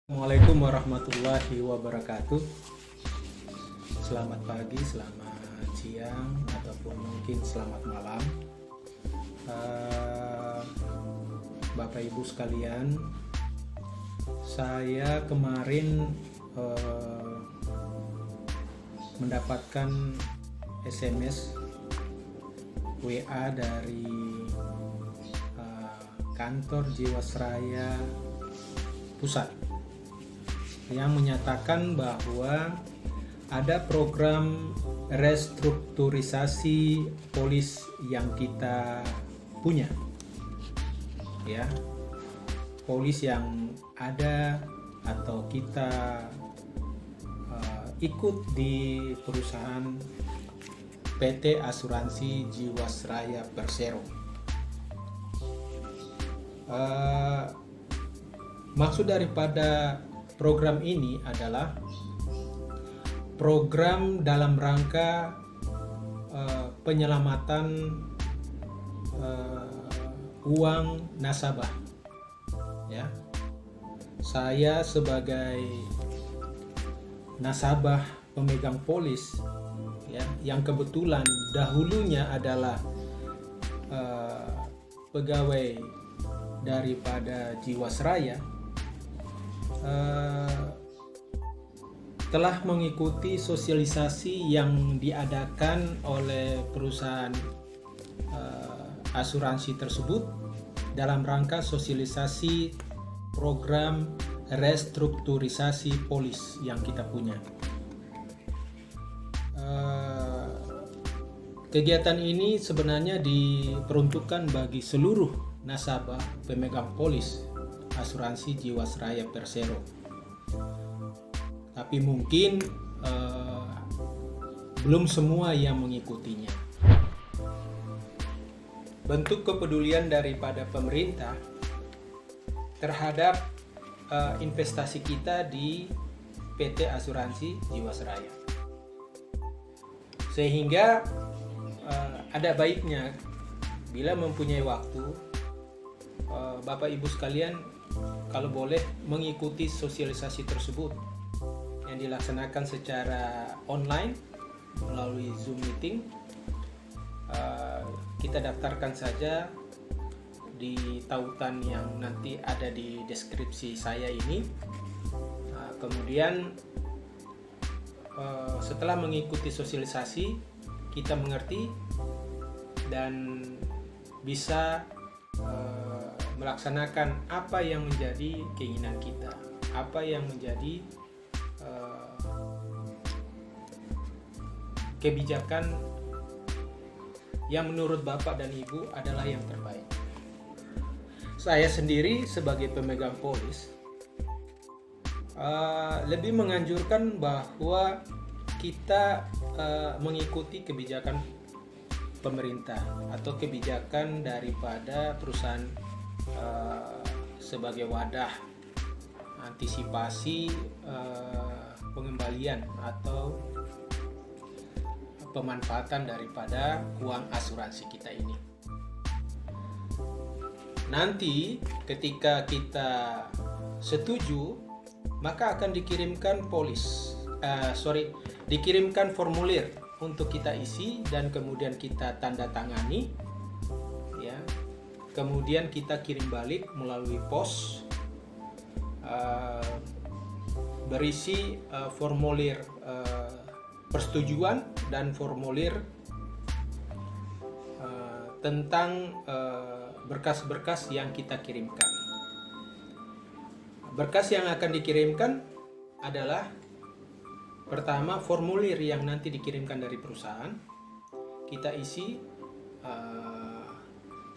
Assalamualaikum warahmatullahi wabarakatuh. Selamat pagi, selamat siang, ataupun mungkin selamat malam. Bapak Ibu sekalian, saya kemarin mendapatkan SMS WA dari kantor Jiwasraya Pusat yang menyatakan bahwa ada program restrukturisasi polis yang kita punya, ya, polis yang ada atau kita ikut di perusahaan PT Asuransi Jiwasraya Persero. Maksud daripada program ini adalah program dalam rangka penyelamatan uang nasabah. Ya, saya sebagai nasabah pemegang polis, ya, yang kebetulan dahulunya adalah pegawai daripada Jiwasraya, telah mengikuti sosialisasi yang diadakan oleh perusahaan asuransi tersebut dalam rangka sosialisasi program restrukturisasi polis yang kita punya. Kegiatan ini sebenarnya diperuntukkan bagi seluruh nasabah pemegang polis asuransi Jiwasraya Persero, tapi mungkin belum semua yang mengikutinya. Bentuk kepedulian daripada pemerintah terhadap investasi kita di PT Asuransi Jiwasraya, sehingga ada baiknya bila mempunyai waktu, Bapak Ibu sekalian, kalau boleh mengikuti sosialisasi tersebut yang dilaksanakan secara online melalui Zoom meeting. Kita daftarkan saja di tautan yang nanti ada di deskripsi saya ini. Kemudian setelah mengikuti sosialisasi, kita mengerti dan bisa melaksanakan apa yang menjadi keinginan kita, apa yang menjadi kebijakan yang menurut Bapak dan Ibu adalah yang terbaik. Saya sendiri sebagai pemegang polis lebih menganjurkan bahwa kita mengikuti kebijakan pemerintah atau kebijakan daripada perusahaan sebagai wadah antisipasi pengembalian atau pemanfaatan daripada uang asuransi kita ini. Nanti ketika kita setuju, maka akan dikirimkan dikirimkan formulir untuk kita isi dan kemudian kita tanda tangani, ya. Kemudian kita kirim balik melalui pos, berisi formulir persetujuan dan formulir tentang berkas-berkas yang kita kirimkan. Berkas yang akan dikirimkan adalah pertama formulir yang nanti dikirimkan dari perusahaan. Kita isi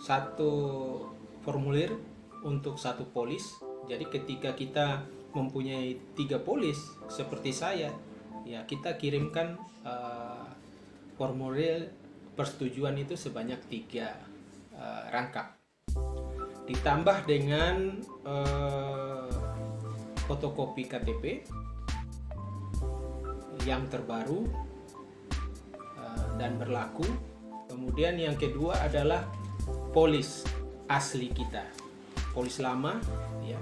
satu formulir untuk satu polis. Jadi ketika kita mempunyai 3 polis seperti saya, ya, kita kirimkan formulir persetujuan itu sebanyak 3 rangkap, ditambah dengan fotokopi KTP yang terbaru dan berlaku. Kemudian yang kedua adalah polis asli kita, polis lama, ya,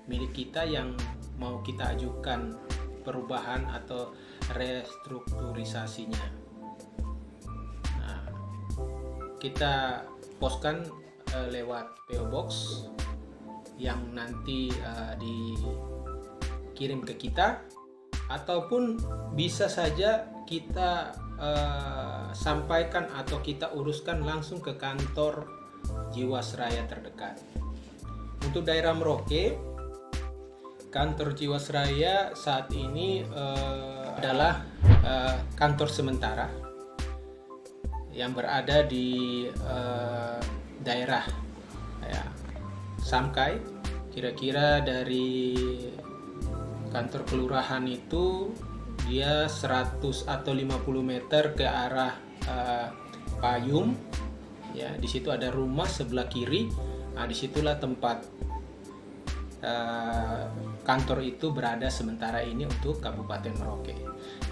milik kita yang mau kita ajukan perubahan atau restrukturisasinya. Nah, kita poskan lewat PO Box yang nanti dikirim ke kita, ataupun bisa saja kita sampaikan atau kita uruskan langsung ke kantor Jiwasraya terdekat. Untuk daerah Merauke, kantor Jiwasraya saat ini adalah kantor sementara yang berada di daerah ya, Samkai. Kira-kira dari kantor kelurahan itu dia 100 atau 50 meter ke arah Payung. Ya, di situ ada rumah sebelah kiri. Nah, disitulah tempat kantor itu berada sementara ini untuk Kabupaten Merauke.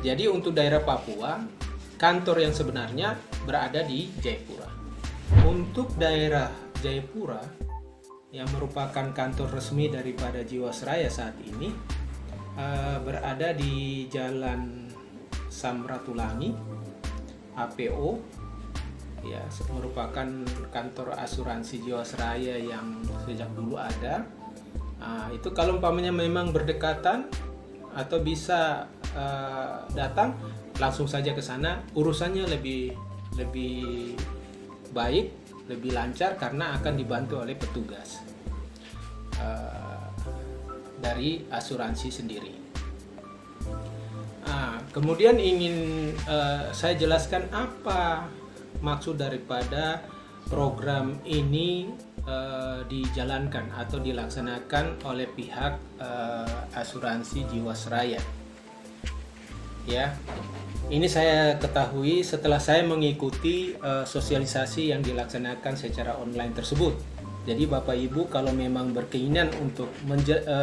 Jadi untuk daerah Papua, kantor yang sebenarnya berada di Jayapura. Untuk daerah Jayapura yang merupakan kantor resmi daripada Jiwasraya saat ini berada di Jalan Samratulangi, APO, ya, merupakan kantor asuransi Jiwasraya yang sejak dulu ada. Itu kalau umpamanya memang berdekatan atau bisa datang langsung saja ke sana, urusannya lebih baik, lebih lancar karena akan dibantu oleh petugas dari asuransi sendiri. Kemudian ingin saya jelaskan apa maksud daripada program ini dijalankan atau dilaksanakan oleh pihak asuransi Jiwasraya. Ya, ini saya ketahui setelah saya mengikuti sosialisasi yang dilaksanakan secara online tersebut. Jadi Bapak Ibu kalau memang berkeinginan untuk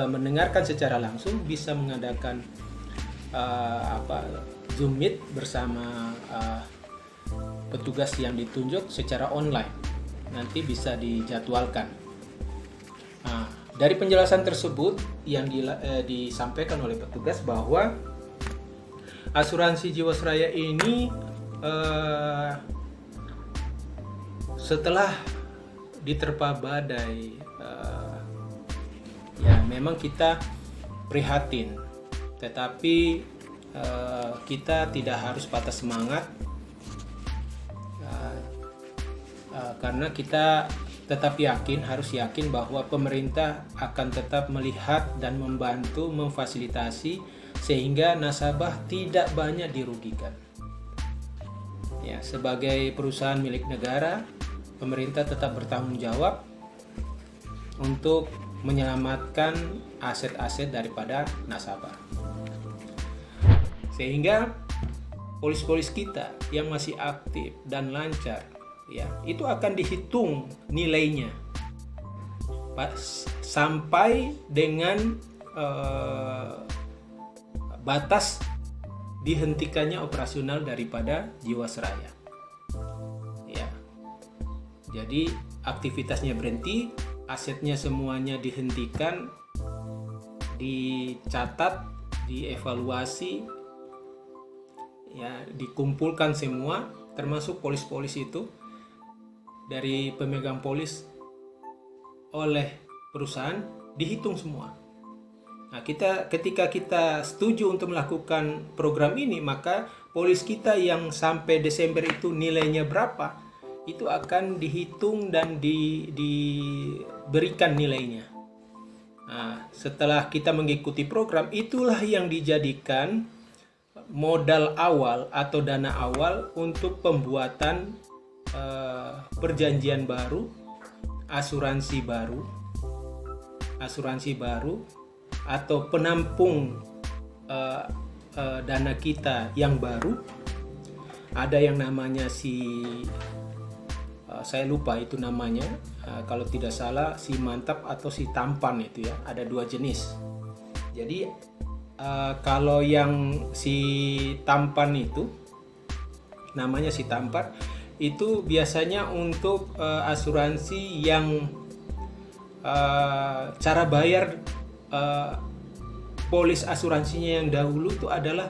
mendengarkan secara langsung bisa mengadakan Zoom Meet bersama petugas yang ditunjuk secara online. Nanti bisa dijadwalkan. Dari penjelasan tersebut yang disampaikan oleh petugas bahwa asuransi Jiwasraya ini setelah diterpa badai, ya memang kita prihatin, tetapi kita tidak harus patah semangat, karena kita tetap harus yakin bahwa pemerintah akan tetap melihat dan membantu memfasilitasi sehingga nasabah tidak banyak dirugikan. Ya, sebagai perusahaan milik negara, pemerintah tetap bertanggung jawab untuk menyelamatkan aset-aset daripada nasabah. Sehingga polis-polis kita yang masih aktif dan lancar, ya, itu akan dihitung nilainya sampai dengan batas dihentikannya operasional daripada Jiwasraya. Ya. Jadi aktivitasnya berhenti, asetnya semuanya dihentikan, dicatat, dievaluasi, ya, dikumpulkan semua, termasuk polis-polis itu dari pemegang polis oleh perusahaan, dihitung semua. Nah, ketika kita setuju untuk melakukan program ini, maka polis kita yang sampai Desember itu nilainya berapa, itu akan dihitung dan diberikan nilainya. Nah, setelah kita mengikuti program, itulah yang dijadikan modal awal atau dana awal untuk pembuatan perjanjian baru, asuransi baru atau penampung dana kita yang baru. Ada yang namanya saya lupa itu namanya, kalau tidak salah si mantap atau si tampan itu ya, ada dua jenis. Jadi kalau yang si tampan itu namanya si tampan itu biasanya untuk asuransi yang cara bayar polis asuransinya yang dahulu itu adalah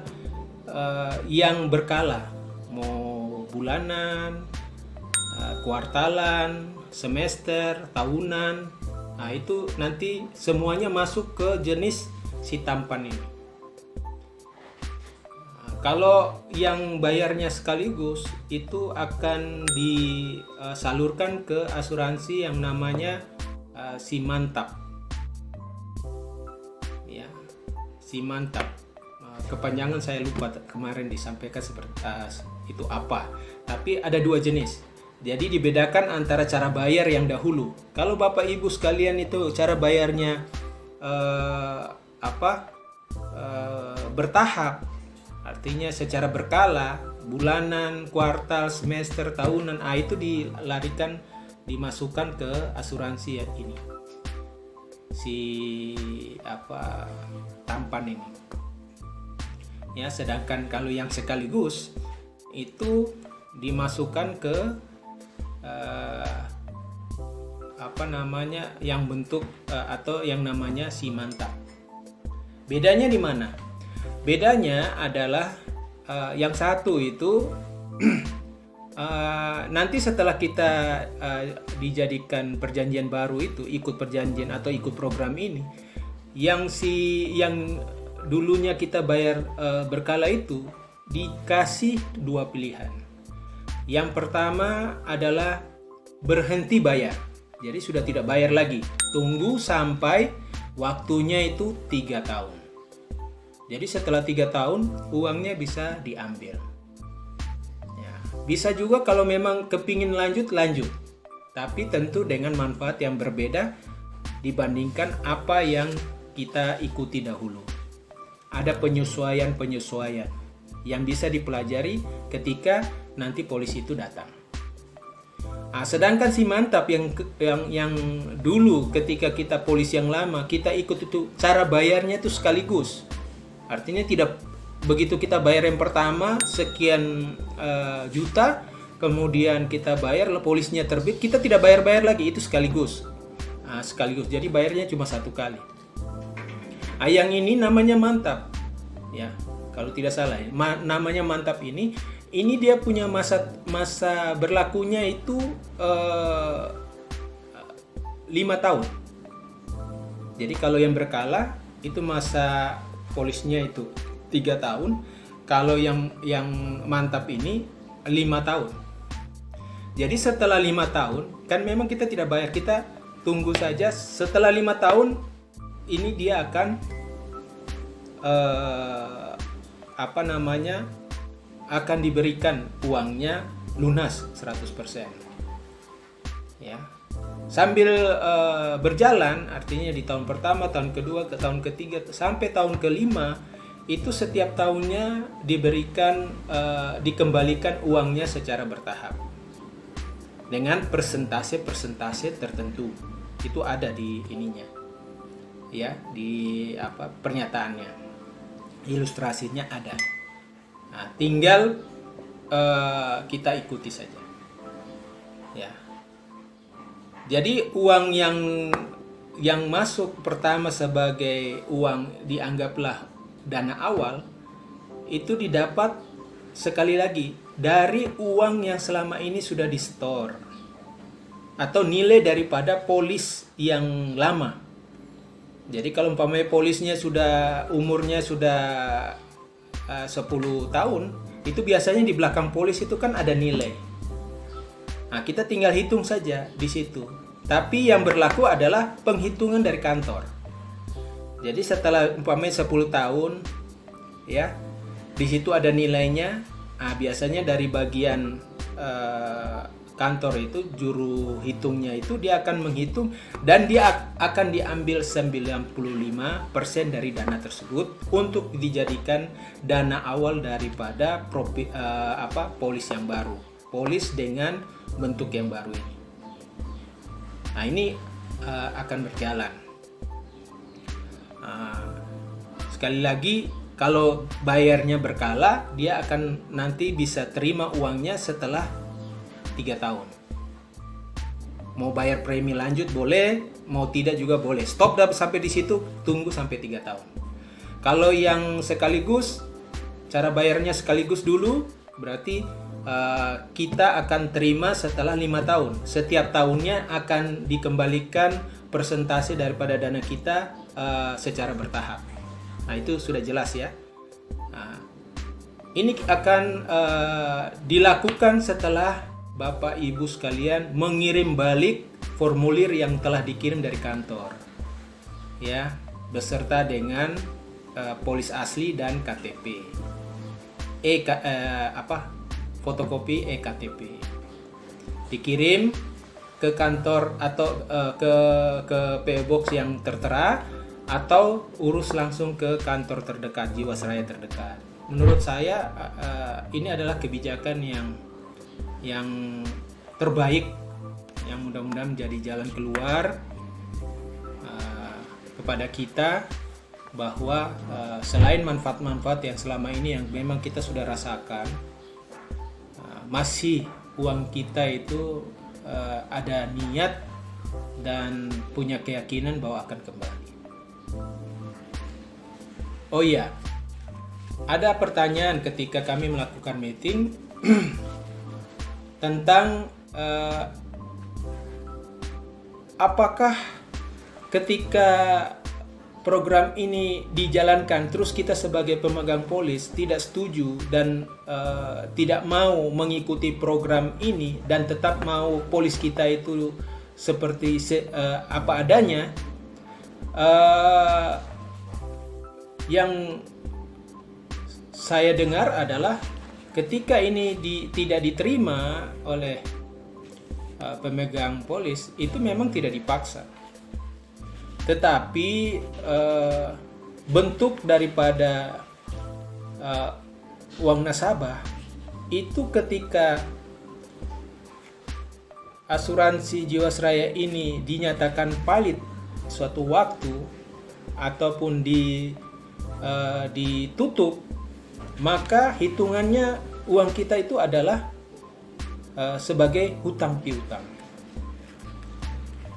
yang berkala, mau bulanan, kuartalan, semester, tahunan. Nah, itu nanti semuanya masuk ke jenis si tampan ini. Kalau yang bayarnya sekaligus itu akan disalurkan ke asuransi yang namanya si mantap. Ya, si mantap. Kepanjangan saya lupa kemarin disampaikan seperti itu apa. Tapi ada dua jenis. Jadi dibedakan antara cara bayar yang dahulu. Kalau Bapak Ibu sekalian itu cara bayarnya bertahap, artinya secara berkala, bulanan, kuartal, semester, tahunan, itu dimasukkan ke asuransi ini, si tampan ini. Ya, sedangkan kalau yang sekaligus itu dimasukkan ke yang bentuk atau yang namanya si mantap. Bedanya di mana? Bedanya adalah yang satu itu nanti setelah kita dijadikan perjanjian baru itu, ikut perjanjian atau ikut program ini, yang dulunya kita bayar berkala itu dikasih dua pilihan. Yang pertama adalah berhenti bayar. Jadi sudah tidak bayar lagi. Tunggu sampai waktunya itu 3 tahun. Jadi setelah 3 tahun uangnya bisa diambil. Ya, bisa juga kalau memang kepingin lanjut. Tapi tentu dengan manfaat yang berbeda dibandingkan apa yang kita ikuti dahulu. Ada penyesuaian yang bisa dipelajari ketika nanti polisi itu datang. Sedangkan si mantap yang dulu ketika kita polisi yang lama, kita ikut itu cara bayarnya itu sekaligus. Artinya tidak begitu kita bayar yang pertama sekian juta, kemudian kita bayar, polisnya terbit, kita tidak bayar lagi, itu sekaligus. Sekaligus, jadi bayarnya cuma 1 kali. Yang ini namanya mantap, ya kalau tidak salah, namanya mantap ini dia punya masa berlakunya itu 5 tahun. Jadi kalau yang berkala itu masa polisnya itu 3 tahun, kalau yang mantap ini 5 tahun. Jadi setelah 5 tahun kan memang kita tidak bayar, kita tunggu saja. Setelah 5 tahun ini dia akan akan diberikan uangnya lunas 100%. Ya. Sambil berjalan, artinya di tahun pertama, tahun kedua, ke tahun ketiga, sampai tahun kelima, itu setiap tahunnya dikembalikan uangnya secara bertahap dengan persentase tertentu. Itu ada di ininya, ya, di pernyataannya, ilustrasinya ada. Nah, tinggal kita ikuti saja, ya. Jadi uang yang masuk pertama sebagai uang dianggaplah dana awal itu didapat sekali lagi dari uang yang selama ini sudah di-store atau nilai daripada polis yang lama. Jadi kalau umpamanya polisnya umurnya sudah 10 tahun, itu biasanya di belakang polis itu kan ada nilai. Nah, kita tinggal hitung saja di situ. Tapi yang berlaku adalah penghitungan dari kantor. Jadi setelah umpamanya 10 tahun, ya, di situ ada nilainya. Biasanya dari bagian kantor itu, juru hitungnya itu dia akan menghitung dan dia akan diambil 95% dari dana tersebut untuk dijadikan dana awal daripada polis yang baru. Polis dengan bentuk yang baru ini. Nah, ini akan berjalan. Sekali lagi, kalau bayarnya berkala, dia akan nanti bisa terima uangnya setelah 3 tahun. Mau bayar premi lanjut boleh, mau tidak juga boleh. Stop sampai di situ, tunggu sampai 3 tahun. Kalau yang sekaligus, cara bayarnya sekaligus dulu, berarti kita akan terima setelah 5 tahun. Setiap tahunnya akan dikembalikan persentase daripada dana kita secara bertahap. Nah, itu sudah jelas ya. Nah, ini akan dilakukan setelah Bapak Ibu sekalian mengirim balik formulir yang telah dikirim dari kantor, ya, beserta dengan polis asli dan KTP, fotokopi eKTP, dikirim ke kantor atau ke PO Box yang tertera, atau urus langsung ke kantor terdekat, Jiwasraya terdekat. Menurut saya ini adalah kebijakan yang terbaik, yang mudah-mudahan menjadi jalan keluar kepada kita, bahwa selain manfaat-manfaat yang selama ini yang memang kita sudah rasakan, masih uang kita itu ada niat dan punya keyakinan bahwa akan kembali. Oh iya, ada pertanyaan ketika kami melakukan meeting tentang apakah ketika program ini dijalankan terus kita sebagai pemegang polis tidak setuju dan tidak mau mengikuti program ini dan tetap mau polis kita itu seperti apa adanya. Yang saya dengar adalah ketika ini tidak diterima oleh pemegang polis, itu memang tidak dipaksa. Tetapi bentuk daripada uang nasabah itu ketika asuransi Jiwasraya ini dinyatakan valid suatu waktu ataupun ditutup, maka hitungannya uang kita itu adalah sebagai hutang piutang.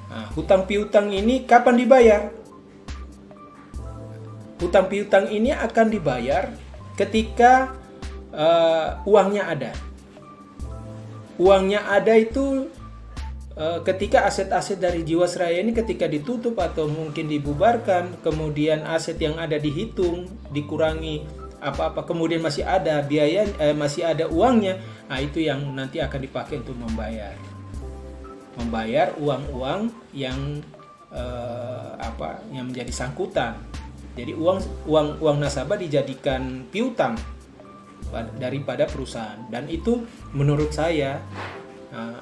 Nah, hutang piutang ini kapan dibayar? Hutang piutang ini akan dibayar ketika uangnya ada. Uangnya ada itu ketika aset-aset dari Jiwasraya ini ketika ditutup atau mungkin dibubarkan, kemudian aset yang ada dihitung, dikurangi apa-apa, kemudian masih ada biaya, masih ada uangnya. Nah, itu yang nanti akan dipakai untuk membayar uang-uang yang yang menjadi sangkutan. Jadi uang nasabah dijadikan piutang daripada perusahaan, dan itu menurut saya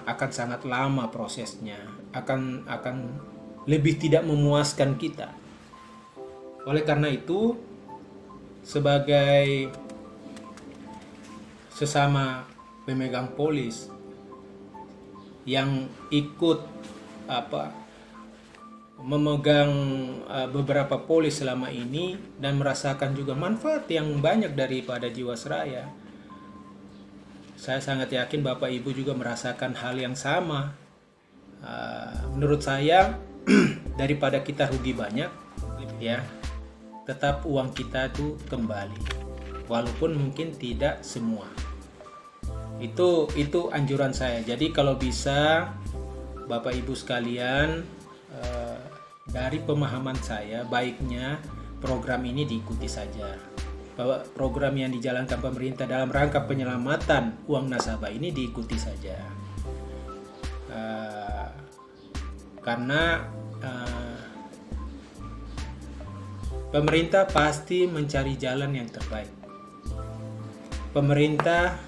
akan sangat lama prosesnya, akan lebih tidak memuaskan kita. Oleh karena itu, sebagai sesama pemegang polis yang ikut memegang beberapa polis selama ini dan merasakan juga manfaat yang banyak daripada Jiwasraya, saya sangat yakin Bapak Ibu juga merasakan hal yang sama. Menurut saya daripada kita rugi banyak, ya, tetap uang kita itu kembali, walaupun mungkin tidak semua. Itu anjuran saya. Jadi kalau bisa Bapak Ibu sekalian, dari pemahaman saya, baiknya program ini diikuti saja. Bahwa program yang dijalankan pemerintah dalam rangka penyelamatan uang nasabah ini diikuti saja. Karena pemerintah pasti mencari jalan yang terbaik. Pemerintah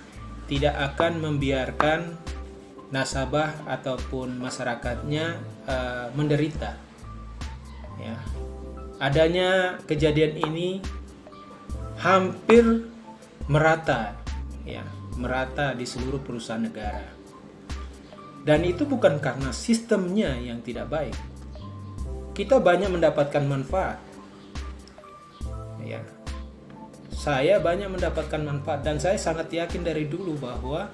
tidak akan membiarkan nasabah ataupun masyarakatnya menderita. Ya. Adanya kejadian ini hampir merata, ya, merata di seluruh perusahaan negara. Dan itu bukan karena sistemnya yang tidak baik. Kita banyak mendapatkan manfaat. Ya. Saya banyak mendapatkan manfaat dan saya sangat yakin dari dulu bahwa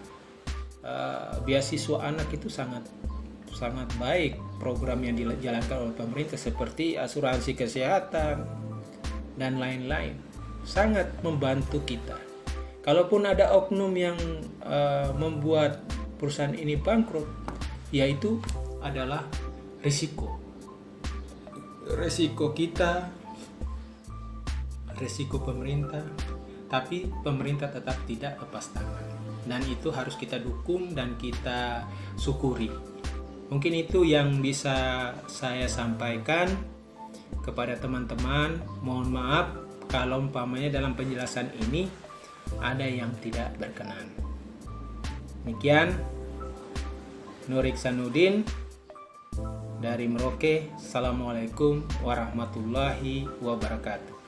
beasiswa anak itu sangat sangat baik program yang dijalankan oleh pemerintah seperti asuransi kesehatan dan lain-lain, sangat membantu kita. Kalaupun ada oknum yang membuat perusahaan ini bangkrut, yaitu adalah risiko kita, risiko pemerintah, tapi pemerintah tetap tidak lepas tangan, dan itu harus kita dukung dan kita syukuri. Mungkin itu yang bisa saya sampaikan kepada teman-teman. Mohon maaf kalau umpamanya dalam penjelasan ini ada yang tidak berkenan. Demikian, Nur Iksanuddin dari Merauke. Assalamualaikum warahmatullahi wabarakatuh.